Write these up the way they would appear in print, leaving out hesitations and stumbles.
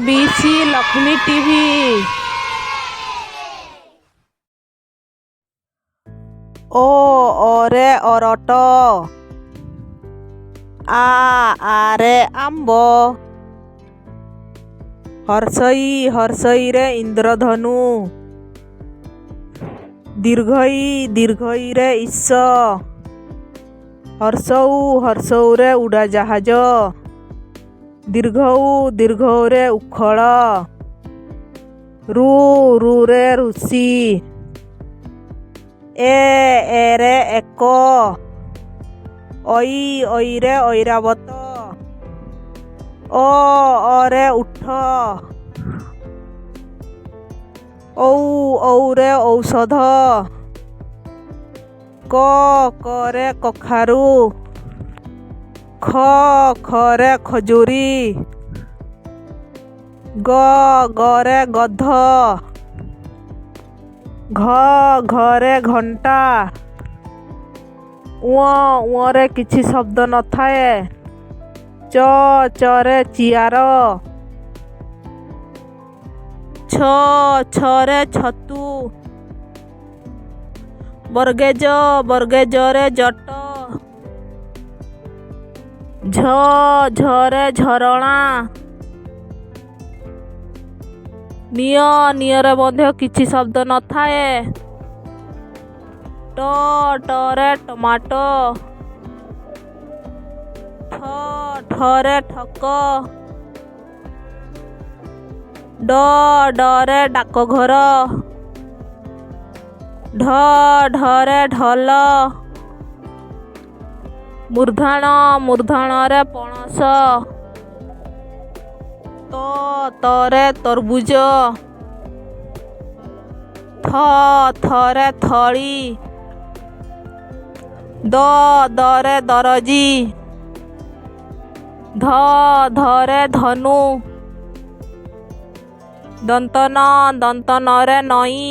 ABC Lakshmi TV. ଅରେ ଅରଟ, ଆରେ ଆମ୍ବ, ହର୍ଷଇରେ ଇନ୍ଦ୍ରଧନୁ, ଦୀର୍ଘଇରେ ଈଶ, ହର୍ଷଉରେ ଉଡ଼ାଜାହାଜ, ଦୀର୍ଘଉରେ ଉଖଳ, ଋରେ ଋଷି, ଏରେ ଏକ, ଐରେ ଐରାବତ, ଅରେ ଉଠ, ଔରେ ଔଷଧ, କରେ କଖାରୁ, ଖରେ ଖଜୁରୀ, ଗରେ ଗଧ, ଘରେ ଘଣ୍ଟା, ରେ କିଛି ଶବ୍ଦ ନଥାଏ, ଚରେ ଚିଆର, ଛରେ ଛତୁ, ବର୍ଗେଜରେ ଜଟ, ଝରେ ଝରଣା, ନିୟରେ ମଧ୍ୟ କିଛି ଶବ୍ଦ ନଥାଏ, ଟରେ ଟମାଟୋ, ଠରେ ଠକ, ଡରେ ଡାକଘର, ଢରେ ଢୋଲ, ମୂର୍ଧଣ୍ୟରେ ପଣସ, ତରେ ତରଭୁଜ, ଥରେ ଥଳି, ଦରେ ଦରଜୀ, ଧରେ ଧନୁ, ଦନ୍ତନରେ ନଈ,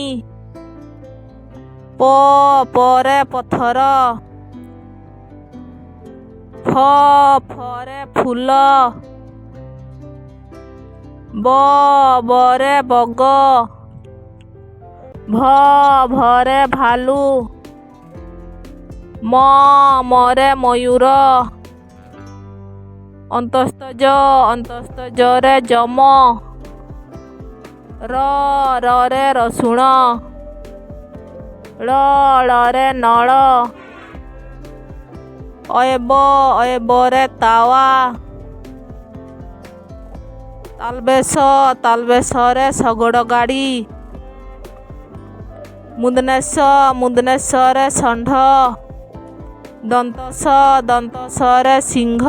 ପରେ ପଥର, ଫରେ ଫୁଲ, ବରେ ବଗ, ଭରେ ଭାଲୁ, ମରେ ମୟୂର, ଅନ୍ତସ୍ତଜରେ ଯମ, ରରେ ରସୁଣ, ଳରେ ନଳ, ଅୟରେ ତାୱା, ତାଲବେଶରେ ଶଗଡ଼ ଗାଡ଼ି, ମୁନ୍ଦନେଶରେ ଷଣ୍ଢ, ଦନ୍ତସରେ ସିଂହ,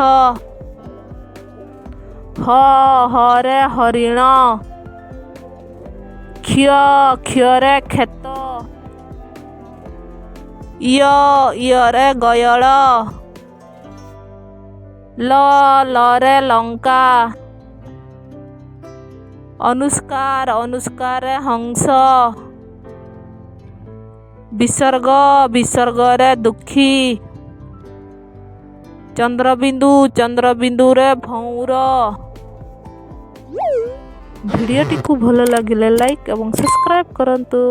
ହରେ ହରିଣ, କ୍ଷରେ କ୍ଷେତ, ୟରେ ଗୟଳ, ଲରେ ଲଙ୍କା, ଅନୁଷ୍କାରେ ହଂସ, ବିସର୍ଗରେ ଦୁଃଖୀ, ଚନ୍ଦ୍ରବିନ୍ଦୁରେ ଭଉଁର। ଭିଡ଼ିଓଟିକୁ ଭଲ ଲାଗିଲେ ଲାଇକ୍ ଏବଂ ସବସ୍କ୍ରାଇବ୍ କରନ୍ତୁ।